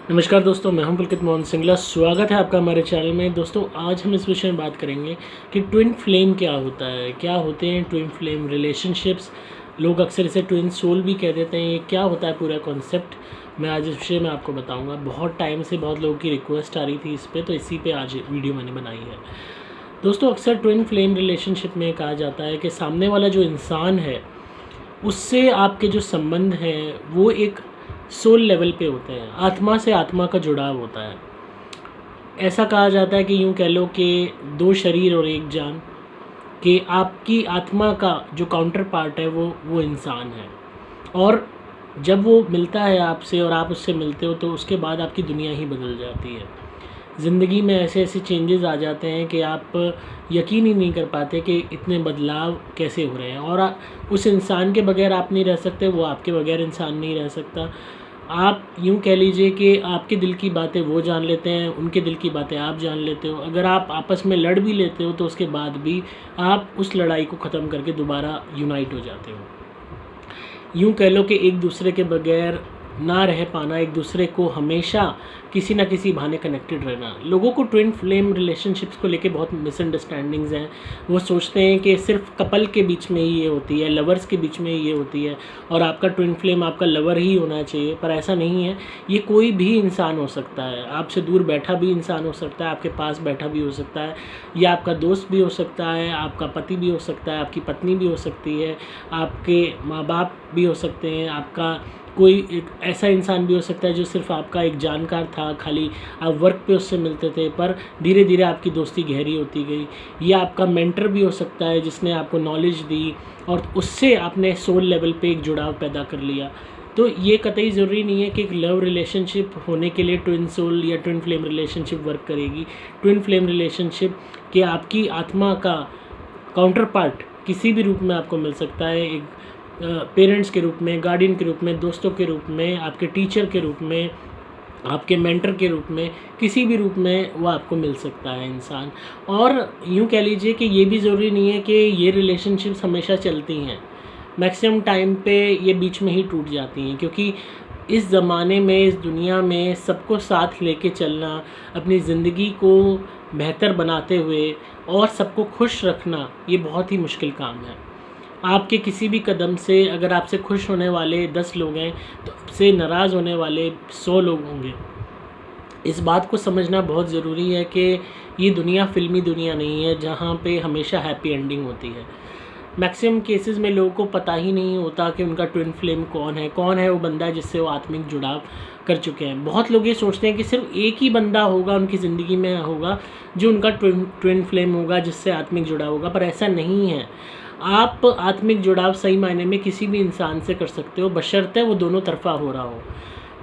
नमस्कार दोस्तों, मैं हूं पुलकित मोहन सिंगला। स्वागत है आपका हमारे चैनल में। दोस्तों, आज हम इस विषय में बात करेंगे कि ट्विन फ्लेम क्या होता है, क्या होते हैं ट्विन फ्लेम रिलेशनशिप्स। लोग अक्सर इसे ट्विन सोल भी कह देते हैं। ये क्या होता है पूरा कॉन्सेप्ट, मैं आज इस विषय में आपको बताऊंगा। बहुत टाइम से बहुत लोगों की रिक्वेस्ट आ रही थी इस पर, तो इसी पे आज वीडियो मैंने बनाई है। दोस्तों, अक्सर ट्विन फ्लेम रिलेशनशिप में कहा जाता है कि सामने वाला जो इंसान है उससे आपके जो संबंध हैं वो एक सोल लेवल पे होते हैं, आत्मा से आत्मा का जुड़ाव होता है। ऐसा कहा जाता है कि यूँ कह लो कि दो शरीर और एक जान, कि आपकी आत्मा का जो काउंटर पार्ट है वो इंसान है। और जब वो मिलता है आपसे और आप उससे मिलते हो तो उसके बाद आपकी दुनिया ही बदल जाती है। ज़िंदगी में ऐसे ऐसे चेंजेस आ जाते हैं कि आप यकीन ही नहीं कर पाते कि इतने बदलाव कैसे हो रहे हैं। और उस इंसान के बगैर आप नहीं रह सकते, वो आपके बगैर इंसान नहीं रह सकता। आप यूँ कह लीजिए कि आपके दिल की बातें वो जान लेते हैं, उनके दिल की बातें आप जान लेते हो। अगर आप आपस में लड़ भी लेते हो तो उसके बाद भी आप उस लड़ाई को ख़त्म करके दोबारा यूनाइट हो जाते हो। यूँ कह लो कि एक दूसरे के बगैर ना रह पाना, एक दूसरे को हमेशा किसी ना किसी बहाने कनेक्टेड रहना। लोगों को ट्विन फ्लेम रिलेशनशिप्स को लेके बहुत मिसअंडरस्टैंडिंग्स हैं। वो सोचते हैं कि सिर्फ कपल के बीच में ही ये होती है, लवर्स के बीच में ही ये होती है और आपका ट्विन फ्लेम आपका लवर ही होना चाहिए, पर ऐसा नहीं है। ये कोई भी इंसान हो सकता है, आपसे दूर बैठा भी इंसान हो सकता है, आपके पास बैठा भी हो सकता है, या आपका दोस्त भी हो सकता है, आपका पति भी हो सकता है, आपकी पत्नी भी हो सकती है, आपके माँ बाप भी हो सकते हैं, आपका कोई एक ऐसा इंसान भी हो सकता है जो सिर्फ आपका एक जानकार था, खाली आप वर्क पे उससे मिलते थे, पर धीरे धीरे आपकी दोस्ती गहरी होती गई। या आपका मेंटर भी हो सकता है जिसने आपको नॉलेज दी और उससे आपने सोल लेवल पे एक जुड़ाव पैदा कर लिया। तो ये कतई ज़रूरी नहीं है कि एक लव रिलेशनशिप होने के लिए ट्विन सोल या ट्विन फ्लेम रिलेशनशिप वर्क करेगी। ट्विन फ्लेम रिलेशनशिप कि आपकी आत्मा का काउंटर पार्ट किसी भी रूप में आपको मिल सकता है, एक पेरेंट्स के रूप में, गार्डियन के रूप में, दोस्तों के रूप में, आपके टीचर के रूप में, आपके मेंटर के रूप में, किसी भी रूप में वो आपको मिल सकता है इंसान। और यूँ कह लीजिए कि ये भी ज़रूरी नहीं है कि ये रिलेशनशिप्स हमेशा चलती हैं। मैक्सिमम टाइम पे ये बीच में ही टूट जाती हैं, क्योंकि इस ज़माने में, इस दुनिया में सबको साथ लेके चलना, अपनी ज़िंदगी को बेहतर बनाते हुए और सबको खुश रखना, ये बहुत ही मुश्किल काम है। आपके किसी भी कदम से अगर आपसे खुश होने वाले 10 लोग हैं तो आपसे नाराज़ होने वाले 100 लोग होंगे। इस बात को समझना बहुत ज़रूरी है कि ये दुनिया फ़िल्मी दुनिया नहीं है जहाँ पे हमेशा हैप्पी एंडिंग होती है। मैक्सिमम केसेस में लोगों को पता ही नहीं होता कि उनका ट्विन फ्लेम कौन है वो बंदा जिससे वो आत्मिक जुड़ाव कर चुके हैं। बहुत लोग ये सोचते हैं कि सिर्फ एक ही बंदा होगा उनकी ज़िंदगी में होगा जो उनका ट्विन फ्लेम होगा, जिससे आत्मिक जुड़ाव होगा, पर ऐसा नहीं है। आप आत्मिक जुड़ाव सही मायने में किसी भी इंसान से कर सकते हो, बशर्ते वो दोनों तरफ़ा हो रहा हो।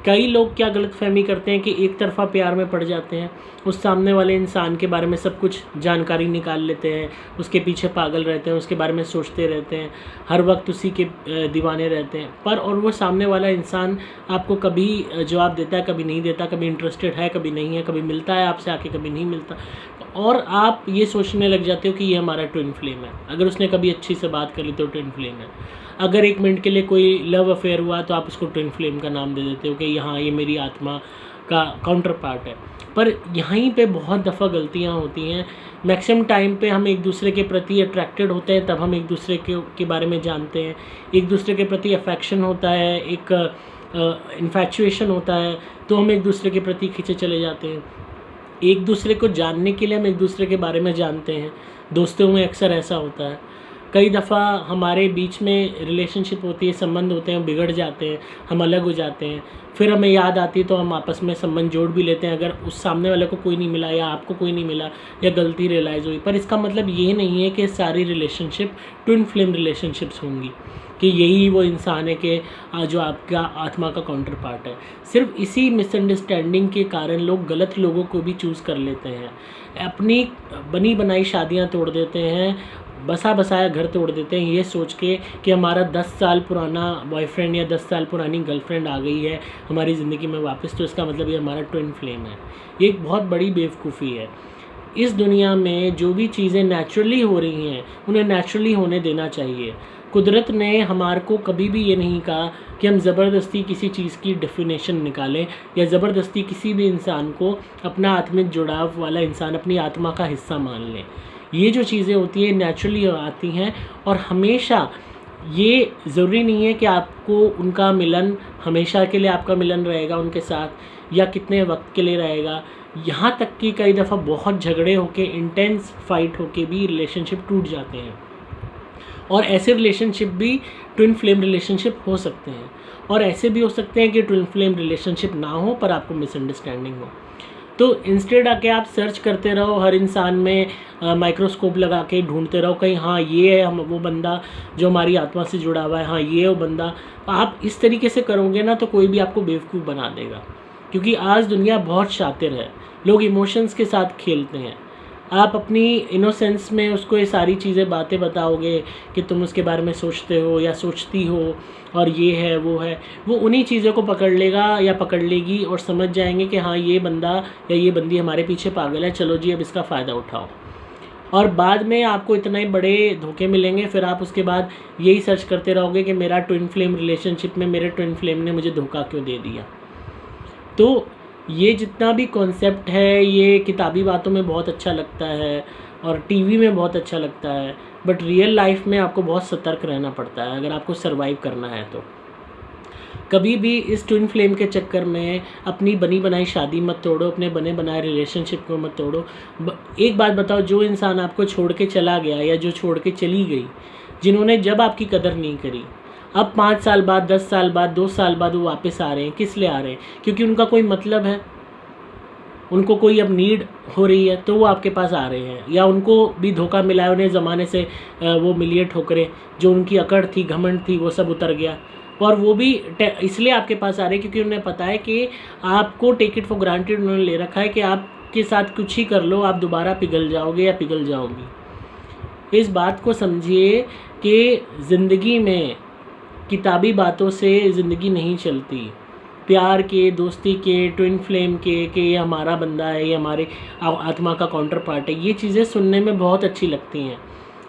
कई लोग क्या गलतफ़हमी करते हैं कि एक तरफ़ा प्यार में पड़ जाते हैं, उस सामने वाले इंसान के बारे में सब कुछ जानकारी निकाल लेते हैं, उसके पीछे पागल रहते हैं, उसके बारे में सोचते रहते हैं, हर वक्त उसी के दीवाने रहते हैं। पर और वो सामने वाला इंसान आपको कभी जवाब देता है, कभी नहीं देता, कभी इंटरेस्टेड है, कभी नहीं है, कभी मिलता है आपसे आके, कभी नहीं मिलता, और आप ये सोचने लग जाते हो कि ये हमारा ट्विन फ्लेम है। अगर उसने कभी अच्छी से बात कर ली तो ट्विन फ्लेम है। अगर एक मिनट के लिए कोई लव अफेयर हुआ तो आप उसको ट्विन फ्लेम का नाम दे देते हो कि यहाँ ये मेरी आत्मा का काउंटर पार्ट है। पर यहीं पे बहुत दफ़ा गलतियाँ होती हैं। मैक्सिमम टाइम पे हम एक दूसरे के प्रति अट्रैक्टेड होते हैं, तब हम एक दूसरे के बारे में जानते हैं। एक दूसरे के प्रति अफेक्शन होता है, एक इन्फैचुएशन होता है, तो हम एक दूसरे के प्रति खींचे चले जाते हैं। एक दूसरे को जानने के लिए हम एक दूसरे के बारे में जानते हैं। दोस्तों में अक्सर ऐसा होता है। कई दफ़ा हमारे बीच में रिलेशनशिप होती है, संबंध होते हैं, बिगड़ जाते हैं, हम अलग हो जाते हैं, फिर हमें याद आती है तो हम आपस में संबंध जोड़ भी लेते हैं, अगर उस सामने वाले को कोई नहीं मिला या आपको कोई नहीं मिला या गलती रियलाइज़ हुई। पर इसका मतलब ये नहीं है कि सारी रिलेशनशिप ट्विन फ्लेम रिलेशनशिप्स होंगी, कि यही वो इंसान है कि जो आपका आत्मा का काउंटर पार्ट है। सिर्फ इसी मिसअंडरस्टैंडिंग के कारण लोग गलत लोगों को भी चूज़ कर लेते हैं, अपनी बनी बनाई शादियां तोड़ देते हैं, बसा बसाया घर तोड़ देते हैं, ये सोच के कि हमारा 10 साल पुराना बॉयफ्रेंड या 10 साल पुरानी गर्लफ्रेंड आ गई है हमारी ज़िंदगी में वापस, तो इसका मतलब ये हमारा ट्विन फ्लेम है। ये एक बहुत बड़ी बेवकूफ़ी है। इस दुनिया में जो भी चीज़ें नेचुरली हो रही हैं उन्हें नेचुरली होने देना चाहिए। कुदरत ने हमारे को कभी भी ये नहीं कहा कि हम ज़बरदस्ती किसी चीज़ की डेफिनेशन निकालें या ज़बरदस्ती किसी भी इंसान को अपना आत्मिक जुड़ाव वाला इंसान अपनी आत्मा का हिस्सा मान लें। ये जो चीज़ें होती हैं नेचुरली आती हैं, और हमेशा ये ज़रूरी नहीं है कि आपको उनका मिलन हमेशा के लिए आपका मिलन रहेगा उनके साथ या कितने वक्त के लिए रहेगा। यहाँ तक कि कई दफ़ा बहुत झगड़े होके, इंटेंस फाइट होके भी रिलेशनशिप टूट जाते हैं, और ऐसे रिलेशनशिप भी ट्विन फ्लेम रिलेशनशिप हो सकते हैं, और ऐसे भी हो सकते हैं कि ट्विन फ्लेम रिलेशनशिप ना हो पर आपको मिसअंडरस्टैंडिंग हो। तो इंस्टेड आके आप सर्च करते रहो हर इंसान में, माइक्रोस्कोप लगा के ढूंढते रहो कहीं हाँ ये है हम वो बंदा जो हमारी आत्मा से जुड़ा हुआ है, हाँ ये वो बंदा। आप इस तरीके से करोगे ना तो कोई भी आपको बेवकूफ़ बना देगा, क्योंकि आज दुनिया बहुत शातिर है, लोग इमोशंस के साथ खेलते हैं। आप अपनी इनोसेंस में उसको ये सारी चीज़ें बातें बताओगे कि तुम उसके बारे में सोचते हो या सोचती हो और ये है वो उन्हीं चीज़ों को पकड़ लेगा या पकड़ लेगी और समझ जाएंगे कि हाँ ये बंदा या ये बंदी हमारे पीछे पागल है, चलो जी अब इसका फ़ायदा उठाओ। और बाद में आपको इतने बड़े धोखे मिलेंगे, फिर आप उसके बाद यही सर्च करते रहोगे कि मेरा ट्विन फ्लेम रिलेशनशिप में मेरे ट्विन फ्लेम ने मुझे धोखा क्यों दे दिया। तो ये जितना भी कॉन्सेप्ट है ये किताबी बातों में बहुत अच्छा लगता है और टीवी में बहुत अच्छा लगता है, बट रियल लाइफ में आपको बहुत सतर्क रहना पड़ता है अगर आपको सरवाइव करना है। तो कभी भी इस ट्विन फ्लेम के चक्कर में अपनी बनी बनाई शादी मत तोड़ो, अपने बने बनाए रिलेशनशिप को मत तोड़ो। एक बात बताओ, जो इंसान आपको छोड़ के चला गया या जो छोड़ के चली गई, जिन्होंने जब आपकी कदर नहीं करी, अब 5 साल बाद, 10 साल बाद, 2 साल बाद वो वापस आ रहे हैं, किस लिए आ रहे हैं? क्योंकि उनका कोई मतलब है, उनको कोई अब नीड हो रही है तो वो आपके पास आ रहे हैं, या उनको भी धोखा मिला है, उन्हें ज़माने से वो मिली है ठोकरें, जो उनकी अकड़ थी, घमंड थी, वो सब उतर गया, और वो भी इसलिए आपके पास आ रहे हैं क्योंकि उन्हें पता है कि आपको टेक इट फॉर ग्रांटेड उन्होंने ले रखा है कि आपके साथ कुछ ही कर लो आप दोबारा पिघल जाओगे या पिघल जाओगी। इस बात को समझिए कि ज़िंदगी में किताबी बातों से ज़िंदगी नहीं चलती। प्यार के, दोस्ती के, ट्विन फ्लेम के कि ये हमारा बंदा है, ये हमारे आत्मा का काउंटर पार्ट है, ये चीज़ें सुनने में बहुत अच्छी लगती हैं,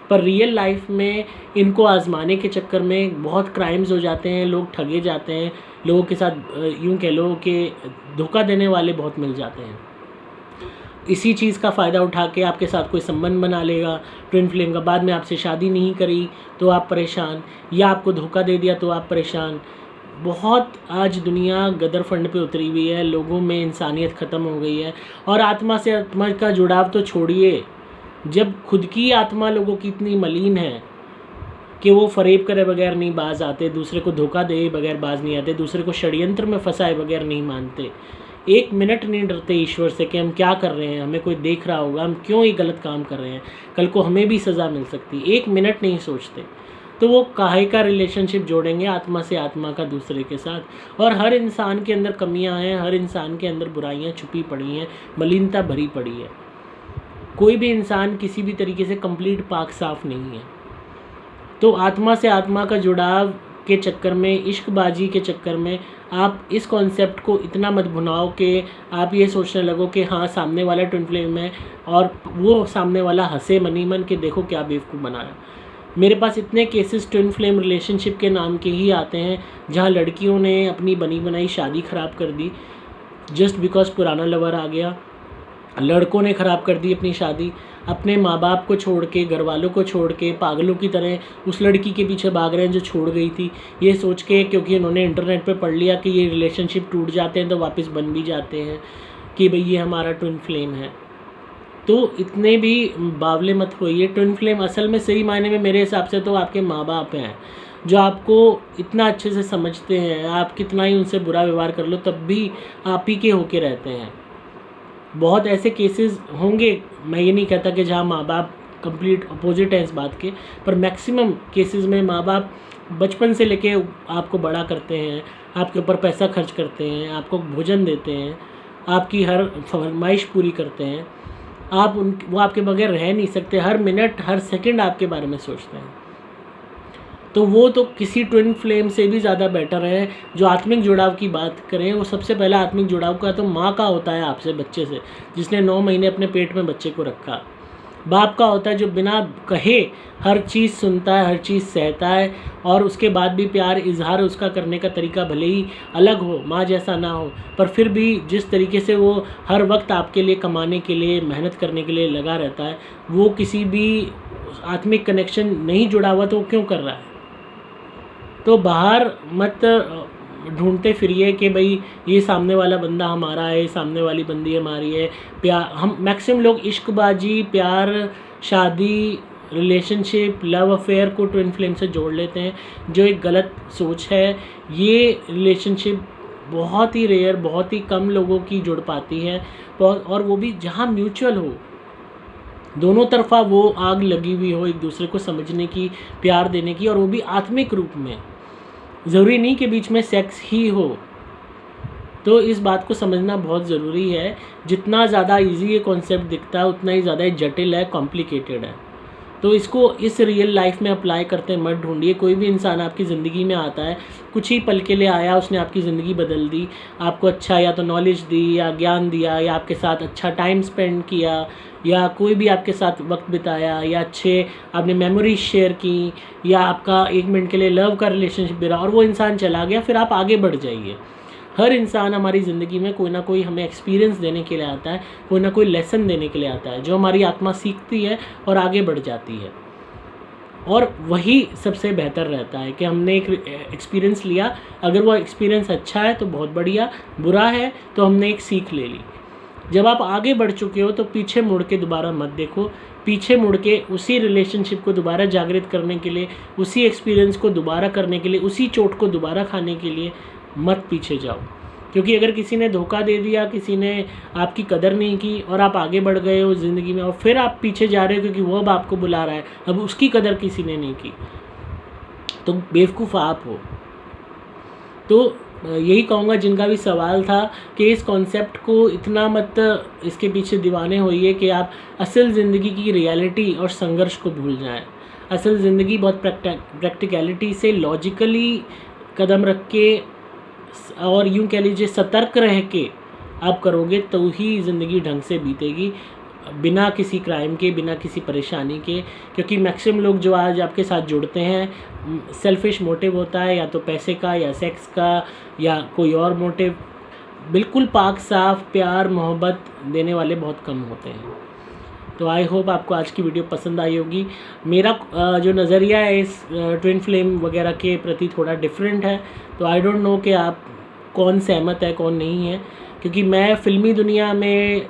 पर रियल लाइफ में इनको आजमाने के चक्कर में बहुत क्राइम्स हो जाते हैं, लोग ठगे जाते हैं, लोगों के साथ यूँ कह लो कि धोखा देने वाले बहुत मिल जाते हैं। इसी चीज़ का फ़ायदा उठा के आपके साथ कोई संबंध बना लेगा ट्विन फ्लेम का, बाद में आपसे शादी नहीं करी तो आप परेशान, या आपको धोखा दे दिया तो आप परेशान। बहुत आज दुनिया गदर फंड पे उतरी हुई है, लोगों में इंसानियत ख़त्म हो गई है, और आत्मा से आत्मा का जुड़ाव तो छोड़िए, जब खुद की आत्मा लोगों की इतनी मलिन है कि वो फरेब करे बगैर नहीं बाज आते, दूसरे को धोखा दे बगैर बाज नहीं आते, दूसरे को षड्यंत्र में फंसाए बगैर नहीं मानते, 1 मिनट नहीं डरते ईश्वर से कि हम क्या कर रहे हैं, हमें कोई देख रहा होगा, हम क्यों ये गलत काम कर रहे हैं, कल को हमें भी सज़ा मिल सकती, 1 मिनट नहीं सोचते, तो वो काहे का रिलेशनशिप जोड़ेंगे आत्मा से आत्मा का दूसरे के साथ। और हर इंसान के अंदर कमियां हैं, हर इंसान के अंदर बुराइयां छुपी पड़ी हैं, मलिनता भरी पड़ी है, कोई भी इंसान किसी भी तरीके से कंप्लीट पाक साफ नहीं है। तो आत्मा से आत्मा का जुड़ाव के चक्कर में, इश्कबाजी के चक्कर में आप इस कॉन्सेप्ट को इतना मत भुनाओ कि आप ये सोचने लगो कि हाँ सामने वाला ट्विन फ्लेम है और वो सामने वाला हंसे मनी मन कि देखो क्या बेवकूफ़ बनाया। मेरे पास इतने केसेस ट्विन फ्लेम रिलेशनशिप के नाम के ही आते हैं जहाँ लड़कियों ने अपनी बनी बनाई शादी ख़राब कर दी जस्ट बिकॉज पुराना लवर आ गया, लड़कों ने ख़राब कर दी अपनी शादी, अपने माँ बाप को छोड़ के, घर वालों को छोड़ के पागलों की तरह उस लड़की के पीछे भाग रहे हैं जो छोड़ गई थी, ये सोच के क्योंकि इन्होंने इंटरनेट पे पढ़ लिया कि ये रिलेशनशिप टूट जाते हैं तो वापस बन भी जाते हैं कि भाई ये हमारा ट्विन फ्लेम है। तो इतने भी बावले मत होइए। ट्विन फ्लेम असल में सही मायने में मेरे हिसाब से तो आपके माँ बाप हैं जो आपको इतना अच्छे से समझते हैं, आप कितना ही उनसे बुरा व्यवहार कर लो तब भी आप ही के होके रहते हैं। बहुत ऐसे केसेस होंगे, मैं ये नहीं कहता कि जहाँ माँ बाप कंप्लीट अपोजिट है इस बात के, पर मैक्सिमम केसेस में माँ बाप बचपन से लेके आपको बड़ा करते हैं, आपके ऊपर पैसा खर्च करते हैं, आपको भोजन देते हैं, आपकी हर फरमाइश पूरी करते हैं, वो आपके बगैर रह नहीं सकते, हर मिनट हर सेकंड आपके बारे में सोचते हैं। तो वो तो किसी ट्विन फ्लेम से भी ज़्यादा बेटर है। जो आत्मिक जुड़ाव की बात करें, वो सबसे पहला आत्मिक जुड़ाव का तो माँ का होता है आपसे, बच्चे से, जिसने 9 महीने अपने पेट में बच्चे को रखा। बाप का होता है जो बिना कहे हर चीज़ सुनता है, हर चीज़ सहता है, और उसके बाद भी प्यार इजहार उसका करने का तरीका भले ही अलग हो, माँ जैसा ना हो, पर फिर भी जिस तरीके से वो हर वक्त आपके लिए कमाने के लिए, मेहनत करने के लिए लगा रहता है, वो किसी भी आत्मिक कनेक्शन नहीं जुड़ा हुआ तो वो क्यों कर रहा है। तो बाहर मत ढूंढते फिरिए कि भाई ये सामने वाला बंदा हमारा है, सामने वाली बंदी हमारी है। प्यार, हम मैक्सिमम लोग इश्कबाजी, प्यार, शादी, रिलेशनशिप, लव अफेयर को ट्विन फ्लेम से जोड़ लेते हैं, जो एक गलत सोच है। ये रिलेशनशिप बहुत ही रेयर, बहुत ही कम लोगों की जुड़ पाती है, और वो भी जहाँ म्यूचुअल हो, दोनों तरफा वो आग लगी हुई हो एक दूसरे को समझने की, प्यार देने की, और वो भी आत्मिक रूप में। ज़रूरी नहीं कि बीच में सेक्स ही हो। तो इस बात को समझना बहुत ज़रूरी है। जितना ज़्यादा इजी ये कॉन्सेप्ट दिखता है उतना ही ज़्यादा जटिल है, कॉम्प्लिकेटेड है। तो इसको इस रियल लाइफ में अप्लाई करते मत ढूंढिए। कोई भी इंसान आपकी ज़िंदगी में आता है, कुछ ही पल के लिए आया, उसने आपकी ज़िंदगी बदल दी, आपको अच्छा या तो नॉलेज दी या ज्ञान दिया, या आपके साथ अच्छा टाइम स्पेंड किया, या कोई भी आपके साथ वक्त बिताया, या अच्छे आपने मेमोरीज शेयर की, या आपका 1 मिनट के लिए लव का रिलेशनशिप भी रहा और वो इंसान चला गया, फिर आप आगे बढ़ जाइए। हर इंसान हमारी ज़िंदगी में कोई ना कोई हमें एक्सपीरियंस देने के लिए आता है, कोई ना कोई लेसन देने के लिए आता है, जो हमारी आत्मा सीखती है और आगे बढ़ जाती है। और वही सबसे बेहतर रहता है कि हमने एक एक्सपीरियंस लिया, अगर वो एक्सपीरियंस अच्छा है तो बहुत बढ़िया, बुरा है तो हमने एक सीख ले ली। जब आप आगे बढ़ चुके हो तो पीछे मुड़ के दोबारा मत देखो। पीछे मुड़ के उसी रिलेशनशिप को दोबारा जागृत करने के लिए, उसी एक्सपीरियंस को दोबारा करने के लिए, उसी चोट को दोबारा खाने के लिए मत पीछे जाओ। क्योंकि अगर किसी ने धोखा दे दिया, किसी ने आपकी कदर नहीं की और आप आगे बढ़ गए हो ज़िंदगी में, और फिर आप पीछे जा रहे हो क्योंकि वो अब आपको बुला रहा है, अब उसकी कदर किसी ने नहीं की, तो बेवकूफ़ आप हो। तो यही कहूँगा, जिनका भी सवाल था कि इस कॉन्सेप्ट को इतना मत इसके पीछे दीवाने होइए कि आप असल ज़िंदगी की रियलिटी और संघर्ष को भूल जाएं। असल ज़िंदगी बहुत प्रैक्टिकलिटी से, लॉजिकली कदम रख के, और यूँ कह लीजिए सतर्क रह के आप करोगे तो ही ज़िंदगी ढंग से बीतेगी, बिना किसी क्राइम के, बिना किसी परेशानी के। क्योंकि मैक्सिमम लोग जो आज आपके साथ जुड़ते हैं, सेल्फिश मोटिव होता है, या तो पैसे का, या सेक्स का, या कोई और मोटिव। बिल्कुल पाक साफ प्यार मोहब्बत देने वाले बहुत कम होते हैं। तो आई होप आपको आज की वीडियो पसंद आई होगी। मेरा जो नज़रिया है इस ट्विन फ्लेम वगैरह के प्रति थोड़ा डिफरेंट है, तो आई डोंट नो कि आप कौन सहमत है कौन नहीं है। क्योंकि मैं फ़िल्मी दुनिया में,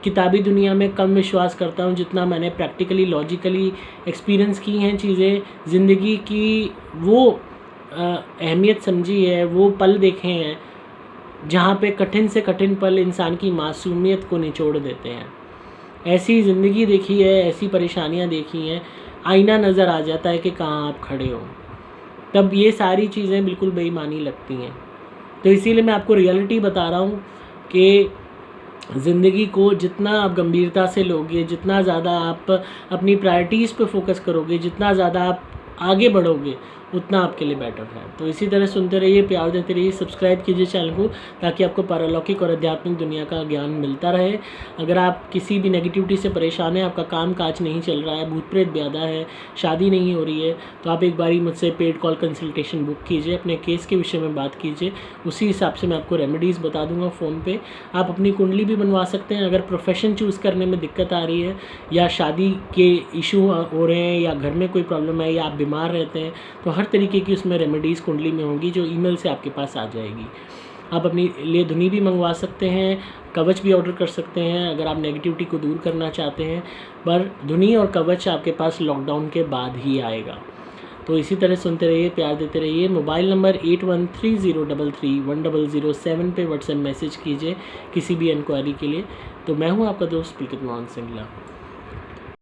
किताबी दुनिया में कम विश्वास करता हूँ जितना मैंने प्रैक्टिकली, लॉजिकली एक्सपीरियंस की हैं चीज़ें, ज़िंदगी की वो अहमियत समझी है, वो पल देखे हैं जहाँ पे कठिन से कठिन पल इंसान की मासूमियत को निचोड़ देते हैं। ऐसी ज़िंदगी देखी है, ऐसी परेशानियाँ देखी हैं, आईना नज़र आ जाता है कि कहाँ आप खड़े हो, तब ये सारी चीज़ें बिल्कुल बेईमानी लगती हैं। तो इसीलिए मैं आपको रियलिटी बता रहा हूँ कि ज़िंदगी को जितना आप गंभीरता से लोगे, जितना ज़्यादा आप अपनी प्रायोरिटीज़ पे फोकस करोगे, जितना ज़्यादा आप आगे बढ़ोगे, उतना आपके लिए बेटर है। तो इसी तरह सुनते रहिए, प्यार देते रहिए, सब्सक्राइब कीजिए चैनल को, ताकि आपको पारलौकिक और आध्यात्मिक दुनिया का ज्ञान मिलता रहे। अगर आप किसी भी नेगेटिविटी से परेशान हैं, आपका काम काज नहीं चल रहा है, भूत प्रेत ब्यादा है, शादी नहीं हो रही है, तो आप एक बारी मुझसे पेड कॉल कंसल्टेशन बुक कीजिए, अपने केस के विषय में बात कीजिए, उसी हिसाब से मैं आपको रेमेडीज़ बता दूंगा फ़ोन पे। आप अपनी कुंडली भी बनवा सकते हैं। अगर प्रोफेशन चूज़ करने में दिक्कत आ रही है, या शादी के इशू हो रहे हैं, या घर में कोई प्रॉब्लम है, या आप बीमार रहते हैं, तो हर तरीके की उसमें रेमेडीज़ कुंडली में होंगी, जो ईमेल से आपके पास आ जाएगी। आप अपनी लिए धुनी भी मंगवा सकते हैं, कवच भी ऑर्डर कर सकते हैं अगर आप नेगेटिविटी को दूर करना चाहते हैं। पर धुनी और कवच आपके पास लॉकडाउन के बाद ही आएगा। तो इसी तरह सुनते रहिए, प्यार देते रहिए। मोबाइल नंबर 8130331007 पे व्हाट्सएप मैसेज कीजिए किसी भी इंक्वायरी के लिए। तो मैं हूँ आपका दोस्त पुलकित मोहन सिंगला।